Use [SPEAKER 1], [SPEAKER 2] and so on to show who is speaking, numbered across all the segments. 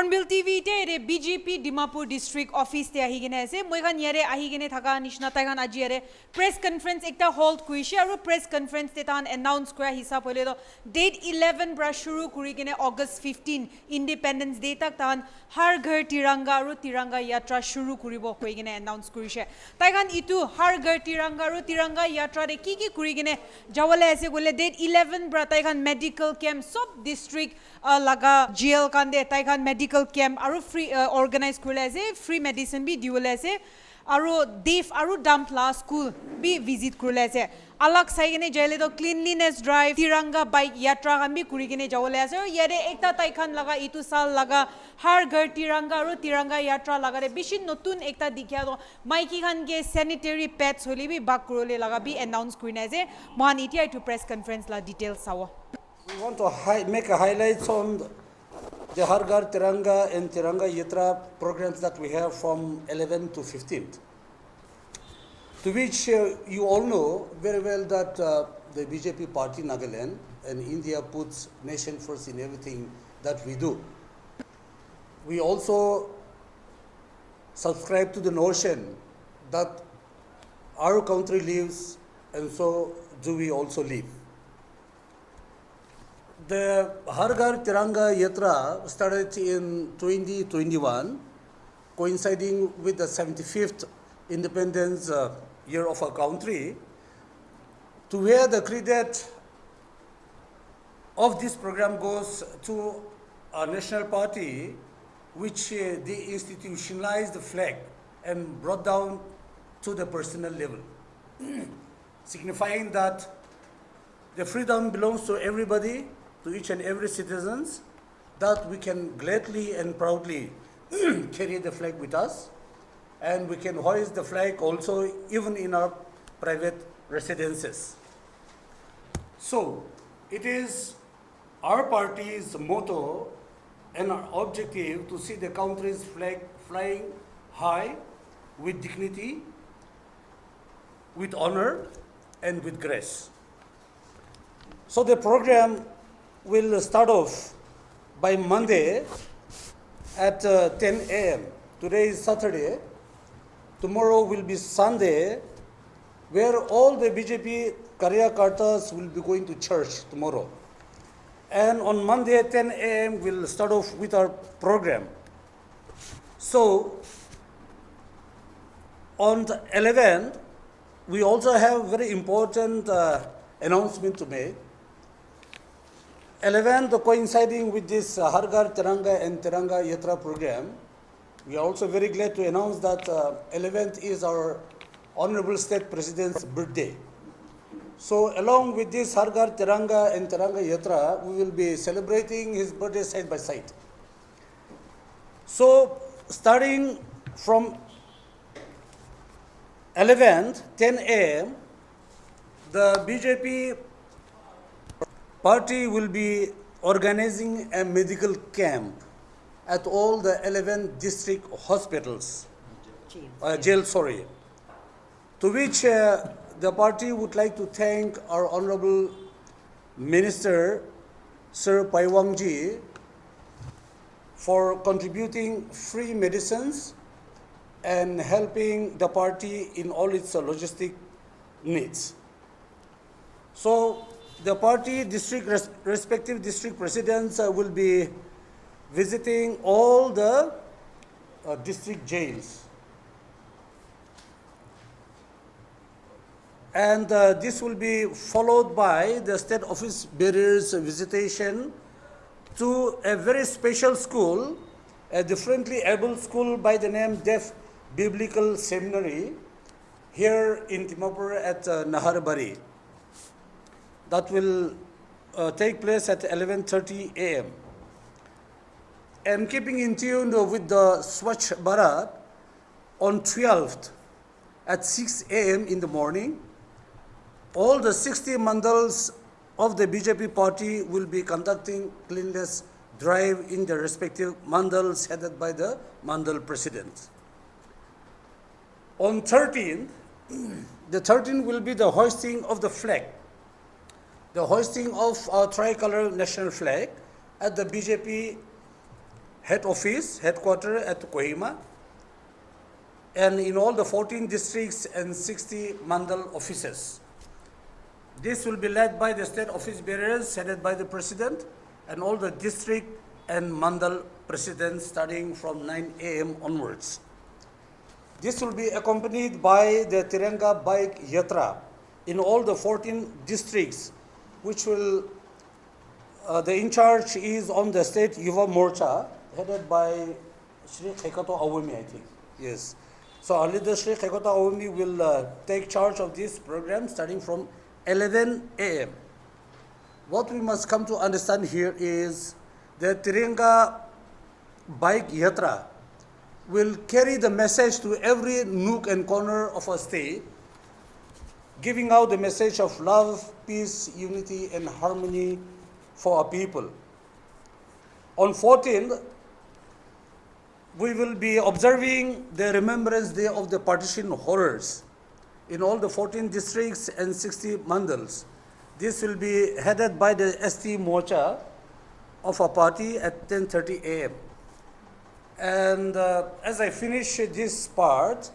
[SPEAKER 1] Hornbill TV te BJP Dimapur District Office te ahi gine ase moi khan yare ahi gine thaka nishna tai khan aji yare press conference ekta hold kuishi aru press conference te tan announce kora hisab hoile to date 11 bra shuru kuri gine August 15 Independence Day tak tan Har GHAR TIRANGA aru Tiranga Yatra shuru kuribo koi gine announce kurishe tai khan itu Har GHAR TIRANGA aru Tiranga Yatra re ki kuri gine jawale ase gole date 11 bra tai khan medical camp sub district laga jail kan de tai khan medical camp aru free organize kurle ase free medicine bi diwole ase aru deaf aru dumb la school bi visit kurle ase alag sai gene jaile to cleanliness drive tiranga bike yatra kan bi kuri gene jawole ase yare ekta tai khan laga itu sal laga har ghar tiranga aru tiranga yatra laga re bishi notun ekta dikhya to maiki khan ke sanitary pads holi bi bak kurole laga bi announce kurina ase mohan itia to press conference la details sawa.
[SPEAKER 2] We want to make a highlights on the Har GHAR Tiranga and Tiranga Yatra programs that we have from 11th to 15th. To which you all know very well that the BJP party Nagaland and India puts nation first in everything that we do. We also subscribe to the notion that our country lives and so do we also live. The Har GHAR Tiranga Yatra started in 2021, coinciding with the 75th independence year of our country, to where the credit of this program goes to our national party, which they institutionalized the flag and brought down to the personal level, signifying that the freedom belongs to everybody, to each and every citizens, that we can gladly and proudly carry the flag with us, and we can hoist the flag also even in our private residences. So it is our party's motto and our objective to see the country's flag flying high with dignity, with honor, and with grace. So the program will start off by Monday at 10 a.m. Today is Saturday. Tomorrow will be Sunday, where all the BJP Karyakartas will be going to church tomorrow. And on Monday at 10 a.m. we'll start off with our program. So on the 11th, we also have very important announcement to make. 11th, coinciding with this Har GHAR Tiranga and Tiranga Yatra program, we are also very glad to announce that 11th is our Honorable State President's birthday. So along with this Har GHAR Tiranga and Tiranga Yatra, we will be celebrating his birthday side by side. So starting from 11th, 10 a.m., the BJP party will be organizing a medical camp at all the 11 district hospitals, jail, to which the party would like to thank our Honorable Minister, Sir Paiwangji, for contributing free medicines and helping the party in all its logistic needs. So the party respective district presidents will be visiting all the district jails. And this will be followed by the state office bearers' visitation to a very special school, a differently able school by the name Deaf Biblical Seminary here in Dimapur at Naharbari. That will take place at 11:30 a.m. And keeping in tune with the Swachh Bharat, on 12th at 6 a.m. in the morning, all the 60 mandals of the BJP party will be conducting cleanliness drive in the respective mandals headed by the mandal presidents. On 13th, the 13th will be the hoisting of the flag, the hoisting of our tricolor national flag at the BJP head office, headquarters at Kohima, and in all the 14 districts and 60 mandal offices. This will be led by the state office bearers headed by the president and all the district and mandal presidents starting from 9 a.m. onwards. This will be accompanied by the Tiranga Bike Yatra in all the 14 districts, which will, the in charge is on the state Yuva Morcha, headed by Shri Khekato Awami, I think. Yes. So our leader Shri Khekato Awami will take charge of this program starting from 11 a.m. What we must come to understand here is the Tiranga Bike Yatra will carry the message to every nook and corner of our state, giving out the message of love, peace, unity, and harmony for our people. On 14th, we will be observing the Remembrance Day of the Partition Horrors in all the 14 districts and 60 mandals. This will be headed by the ST Morcha of our party at 10:30 a.m. And as I finish this part,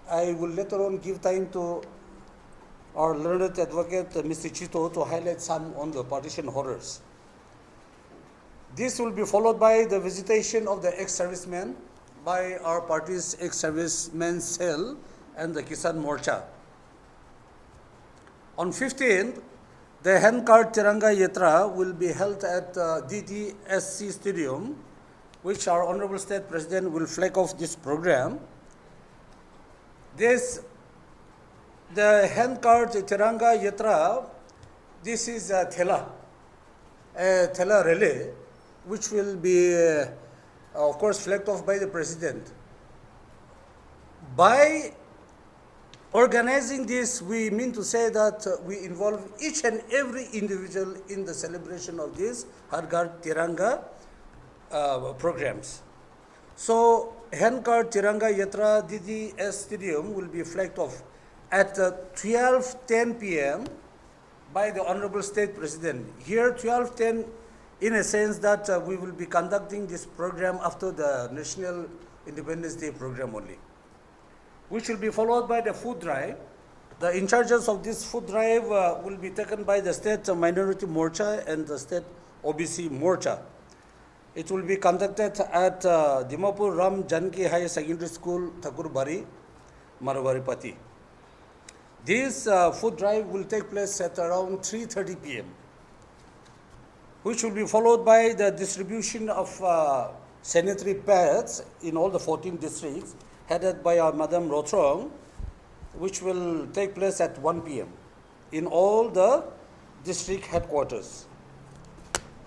[SPEAKER 2] I will later on give time to our learned advocate, Mr. Chito, to highlight some on the partition horrors. This will be followed by the visitation of the ex-servicemen by our party's ex-servicemen cell and the Kisan Morcha. On 15th, the Har GHAR Tiranga Yatra will be held at DTSC Stadium, which our Honorable State President will flag off this program. The Har GHAR Tiranga Yatra, this is a Thela relay, which will be, of course, flagged off by the President. By organizing this, we mean to say that we involve each and every individual in the celebration of this Har GHAR Tiranga programs. So, Har GHAR Tiranga Yatra DDS Stadium will be flagged off at 12:10 p.m. by the Honorable State President. Here, 12:10, in a sense that we will be conducting this program after the National Independence Day program only, which will be followed by the food drive. The in charges of this food drive will be taken by the State Minority Morcha and the State OBC Morcha. It will be conducted at Dimapur Ram Janki High Secondary School, Thakurbari, Maravaripati. This food drive will take place at around 3:30 p.m., which will be followed by the distribution of sanitary pads in all the 14 districts, headed by our Madam Rotrong, which will take place at 1 p.m. in all the district headquarters.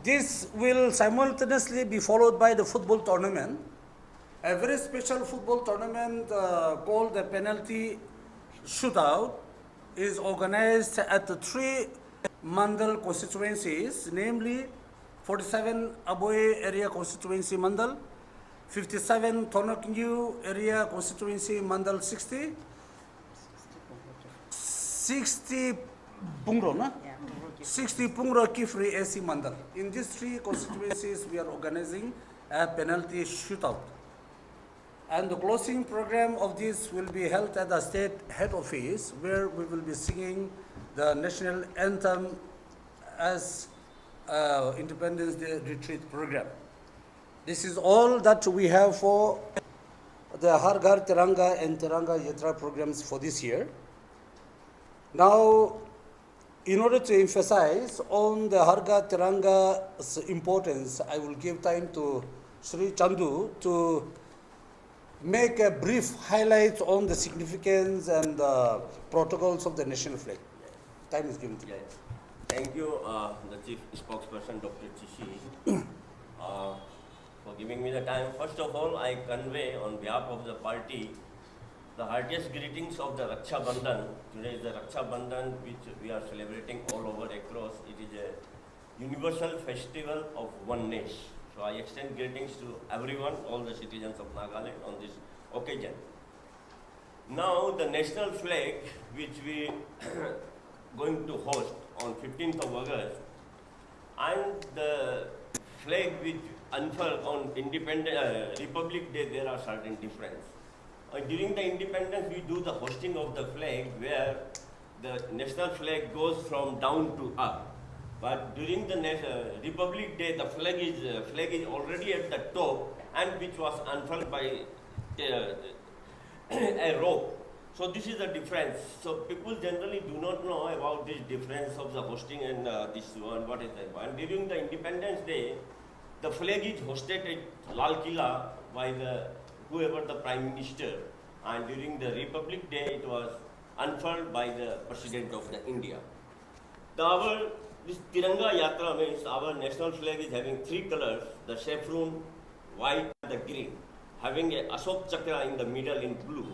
[SPEAKER 2] This will simultaneously be followed by the football tournament, a very special football tournament called the penalty shootout, is organized at the 3 mandal constituencies, namely 47 Aboy area constituency mandal, 57 Tonoknyu area constituency mandal 60 Pungro, na?
[SPEAKER 1] Yeah.
[SPEAKER 2] 60 Pungro Kifri AC mandal. In these 3 constituencies, we are organizing a penalty shootout. And the closing program of this will be held at the state head office, where we will be singing the national anthem as Independence Day retreat program. This is all that we have for the Har GHAR Tiranga and Tiranga Yatra programs for this year. Now, in order to emphasize on the Har GHAR Tiranga's importance, I will give time to Sri Chandu to make a brief highlight on the significance and the protocols of the national flag. Time is given to you.
[SPEAKER 3] Yes. Thank you, the Chief Spokesperson, Dr. Chishi, for giving me the time. First of all, I convey on behalf of the party the heartiest greetings of the Raksha Bandhan. Today is the Raksha Bandhan, which we are celebrating all over across. It is a universal festival of oneness. So I extend greetings to everyone, all the citizens of Nagaland on this occasion. Now the national flag, which we going to host on 15th of August, and the flag which unfurled on Republic Day, there are certain difference. During the independence, we do the hosting of the flag where the national flag goes from down to up. But during the Republic Day, the flag is already at the top, and which was unfurled by a rope. So this is the difference. So people generally do not know about this difference of the hosting and this one, what is that. And during the Independence Day, the flag is hosted at Lal Killa by whoever the Prime Minister. And during the Republic Day, it was unfurled by the President of the India. This Tiranga Yatra means our national flag is having three colors, the saffron, white and the green, having a Ashok Chakra in the middle in blue.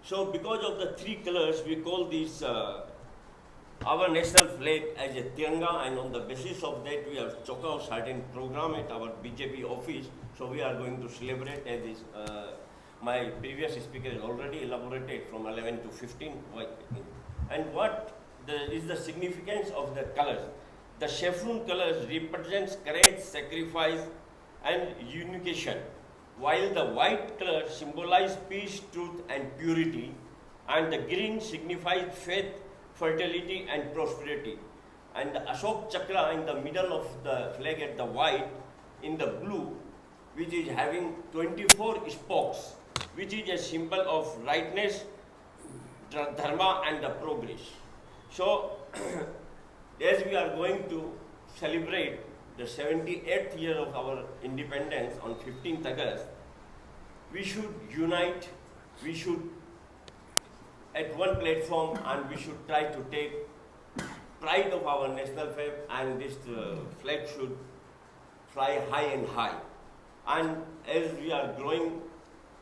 [SPEAKER 3] So because of the three colors, we call this our national flag as a Tiranga, and on the basis of that, we have chalked out certain program at our BJP office. So we are going to celebrate as this. My previous speaker has already elaborated from 11 to 15. And what is the significance of the colors? The saffron colors represents courage, sacrifice, and unification, while the white color symbolizes peace, truth, and purity, and the green signifies faith, fertility, and prosperity. And the Ashok Chakra in the middle of the flag at the white, in the blue, which is having 24 spokes, which is a symbol of rightness, dharma, and the progress. So, as we are going to celebrate the 78th year of our independence on 15th August, we should unite, we should at one platform, and we should try to take pride of our national flag, and this flag should fly high and high. And as we are growing,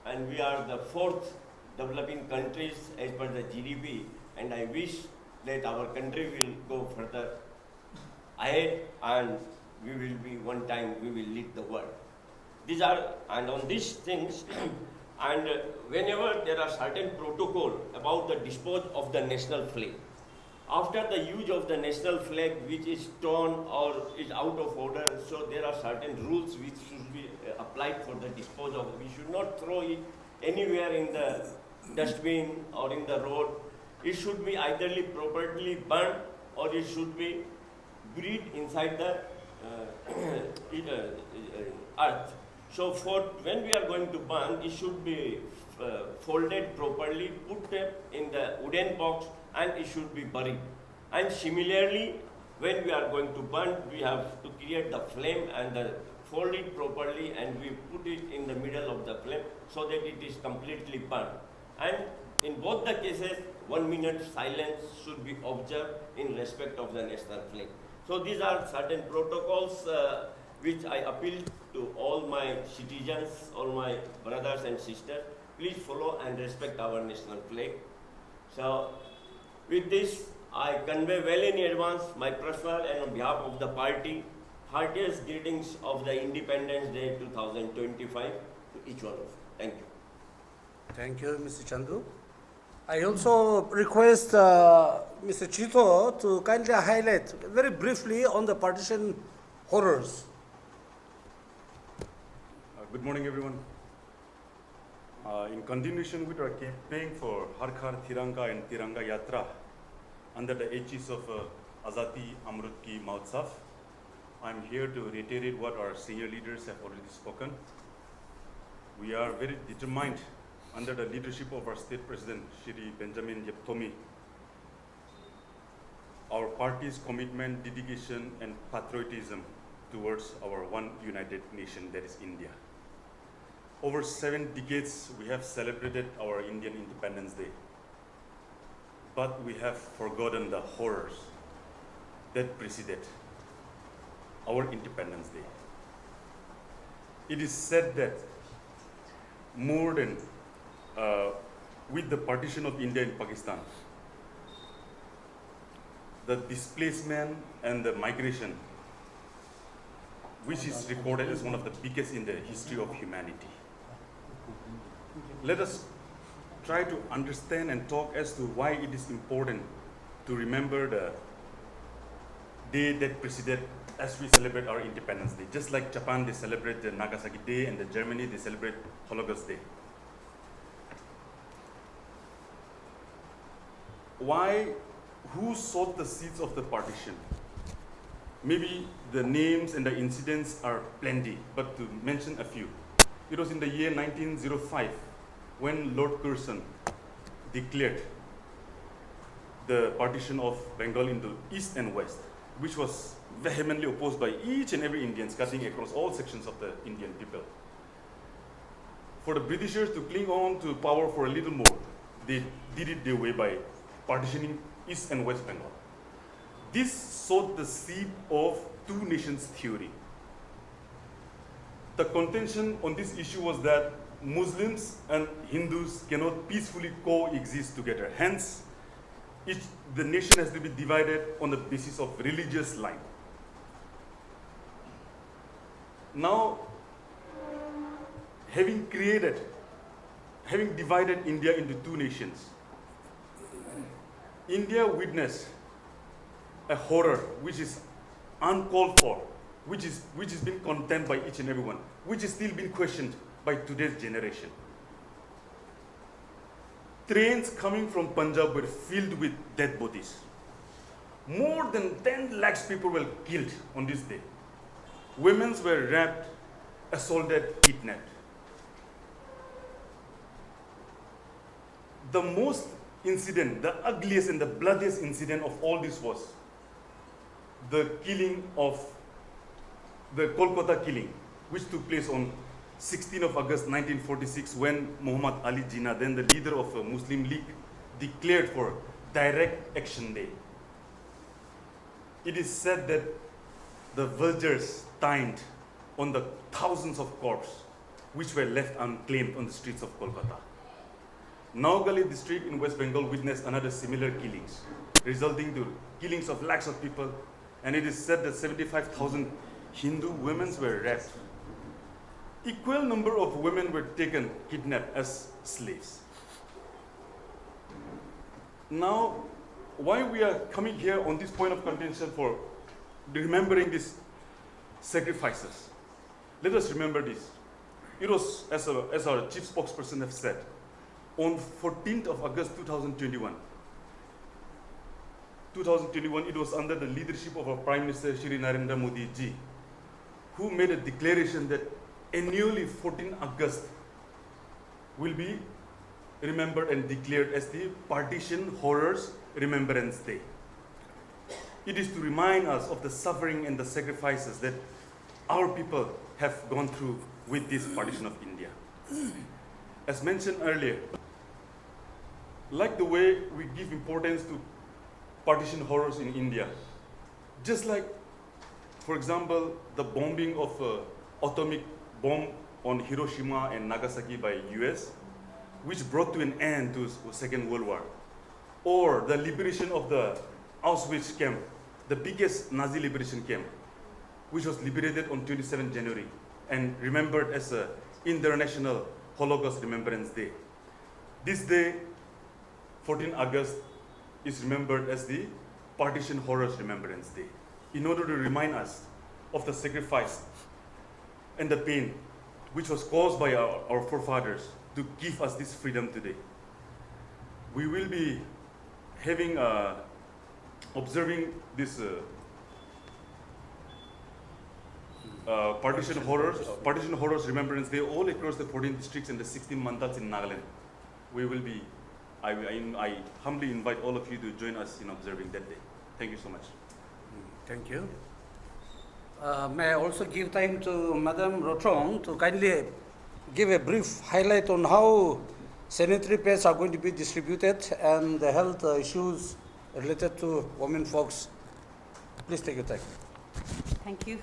[SPEAKER 3] and we are the fourth developing countries as per the GDP, and I wish that our country will go further ahead, and we will be one time, we will lead the world. These are, and on these things, and whenever there are certain protocol about the dispose of the national flag, after the use of the national flag which is torn or is out of order, so there are certain rules which should be applied for the disposal of. We should not throw it anywhere in the dustbin or in the road. It should be eitherly properly burned, or it should be buried inside the earth. So when we are going to burn, it should be folded properly, put in the wooden box, and it should be buried. And similarly, when we are going to burn, we have to create the flame and fold it properly, and we put it in the middle of the flame so that it is completely burned. And in both the cases, 1 minute silence should be observed in respect of the national flag. So these are certain protocols which I appeal to all my citizens, all my brothers and sisters. Please follow and respect our national flag. So with this, I convey well in advance my personal and on behalf of the party, heartiest greetings of the Independence Day 2025 to each one of you. Thank you.
[SPEAKER 2] Thank you, Mr. Chandu. I also request Mr. Chito to kindly highlight very briefly on the partition horrors.
[SPEAKER 4] Good morning, everyone. In continuation with our campaign for Har GHAR Tiranga and Tiranga Yatra under the aegis of Azadi Amrit Ki Mahotsav, I'm here to reiterate what our senior leaders have already spoken. We are very determined under the leadership of our State President, Shri Benjamin Yeptomi. Our party's commitment, dedication, and patriotism towards our one united nation, that is India. Over 7 decades, we have celebrated our Indian Independence Day, but we have forgotten the horrors that preceded our Independence Day. It is said that more than with the partition of India and Pakistan, the displacement and the migration, which is recorded as one of the biggest in the history of humanity. Let us try to understand and talk as to why it is important to remember the day that preceded as we celebrate our Independence Day. Just like Japan, they celebrate the Nagasaki Day, and the Germany, they celebrate Holocaust Day. Why? Who sowed the seeds of the partition? Maybe the names and the incidents are plenty, but to mention a few. It was in the year 1905 when Lord Curzon declared the partition of Bengal into East and West, which was vehemently opposed by each and every Indian, cutting across all sections of the Indian people. For the Britishers to cling on to power for a little more, they did it their way by partitioning East and West Bengal. This sowed the seed of two nations theory. The contention on this issue was that Muslims and Hindus cannot peacefully coexist together. Hence, the nation has to be divided on the basis of religious line. Now, having divided India into two nations, India witnessed a horror which is uncalled for, which is being condemned by each and everyone, which is still being questioned by today's generation. Trains coming from Punjab were filled with dead bodies. More than 10 lakhs people were killed on this day. Women were raped, assaulted, kidnapped. The most incident, the ugliest and the bloodiest incident of all this was the killing of the Kolkata killing, which took place on 16th of August 1946 when Muhammad Ali Jinnah, then the leader of a Muslim League, declared for Direct Action Day. It is said that the vultures dined on the thousands of corpses which were left unclaimed on the streets of Kolkata. Nagaland district in West Bengal witnessed another similar killings, resulting to killings of lakhs of people, and it is said that 75,000 Hindu women were raped. Equal number of women were taken, kidnapped as slaves. Now, why we are coming here on this point of contention for remembering these sacrifices? Let us remember this. It was, as our chief spokesperson have said, on 14th of August 2021, it was under the leadership of our Prime Minister Shri Narendra Modi ji, who made a declaration that annually 14 August will be remembered and declared as the Partition Horrors Remembrance Day. It is to remind us of the suffering and the sacrifices that our people have gone through with this partition of India. As mentioned earlier, like the way we give importance to partition horrors in India, just like, for example, the bombing of atomic bomb on Hiroshima and Nagasaki by US, which brought to an end to the Second World War, or the liberation of the Auschwitz camp, the biggest Nazi liberation camp, which was liberated on 27 January and remembered as an International Holocaust Remembrance Day. This day, 14 August, is remembered as the Partition Horrors Remembrance Day, in order to remind us of the sacrifice and the pain which was caused by our forefathers to give us this freedom today. We will be having, observing this Partition Horrors Remembrance Day all across the 14 districts and the 16 mandals in Nagaland. We will be, I humbly invite all of you to join us in observing that day. Thank you so much.
[SPEAKER 2] Thank you. May I also give time to Madam Rotrong to kindly give a brief highlight on how sanitary pads are going to be distributed and the health issues related to women folks. Please take your time.
[SPEAKER 5] Thank you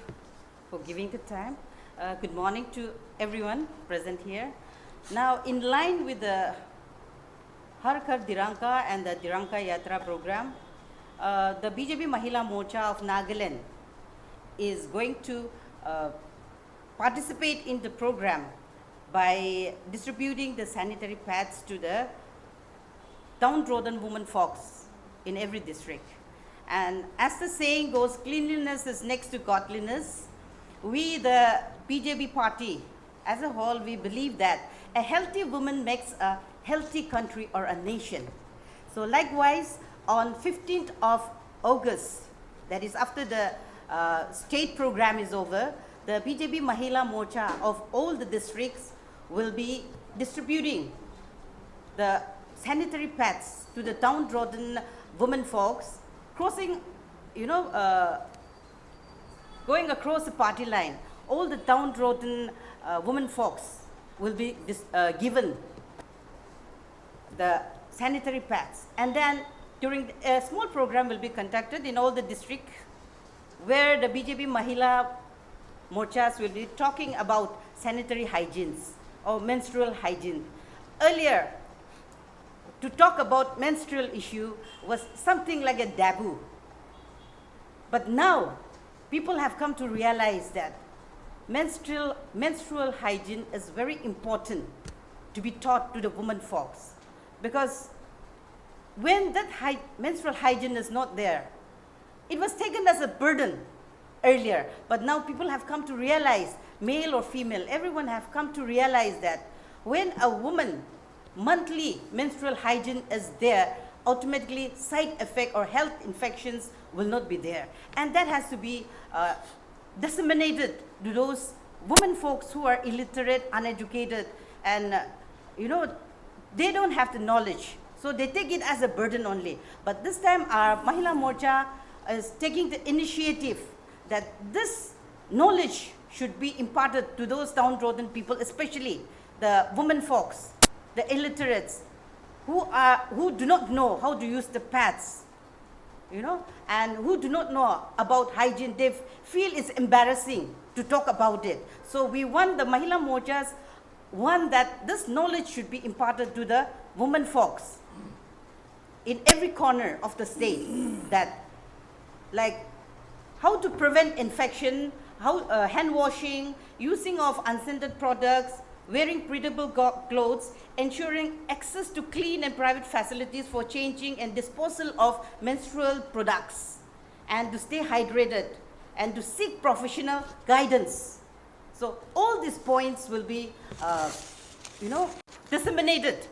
[SPEAKER 5] for giving the time. Good morning to everyone present here. Now, in line with the Har GHAR TIRANGA and the Tiranga Yatra program, the BJP Mahila Morcha of Nagaland is going to participate in the program by distributing the sanitary pads to the downtrodden women folks in every district. And as the saying goes, cleanliness is next to godliness. We, the BJP party, as a whole, we believe that a healthy woman makes a healthy country or a nation. So likewise, on 15th of August, that is after the state program is over, the BJP Mahila Morcha of all the districts will be distributing the sanitary pads to the downtrodden women folks, crossing, going across the party line. All the downtrodden women folks will be given the sanitary pads. And then during a small program will be conducted in all the districts where the BJP Mahila Morchas will be talking about sanitary hygienes or menstrual hygiene. Earlier, to talk about menstrual issue was something like a taboo. But now, people have come to realize that menstrual hygiene is very important to be taught to the women folks. Because when that menstrual hygiene is not there, it was taken as a burden earlier. But now people have come to realize, male or female, everyone have come to realize that when a woman monthly menstrual hygiene is there, automatically side effect or health infections will not be there. And that has to be disseminated to those women folks who are illiterate, uneducated, and they don't have the knowledge. So they take it as a burden only. But this time our Mahila Morcha is taking the initiative that this knowledge should be imparted to those downtrodden people, especially the women folks, the illiterates, who do not know how to use the pads, and who do not know about hygiene. They feel it's embarrassing to talk about it. So we want the Mahila Morchas, that this knowledge should be imparted to the women folks in every corner of the state, that like how to prevent infection, how hand washing, using of unscented products, wearing breathable clothes, ensuring access to clean and private facilities for changing and disposal of menstrual products, and to stay hydrated, and to seek professional guidance. So all these points will be, disseminated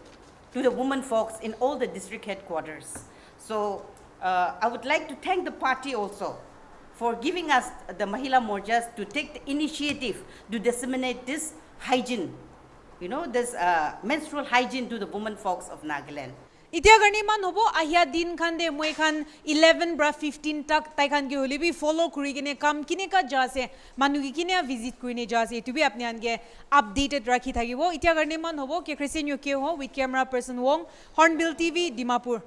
[SPEAKER 5] to the women folks in all the district headquarters. So I would like to thank the party also for giving us the Mahila Morchas to take the initiative to disseminate this hygiene, this menstrual hygiene to the women folks of Nagaland.
[SPEAKER 1] इतिया करने मान होबो आहिया दिन खान दे मोय खान 11 ब्रा 15 तक ताई खान के होली भी फॉलो करी किने काम किने का जा से मानु की किने विजिट करने जा से तो भी अपने आन के अपडेटेड रखी था कि वो इतिया करने मान होबो के क्रिस्टियन यो के हो with camera person Wong hornbill TV Dimapur.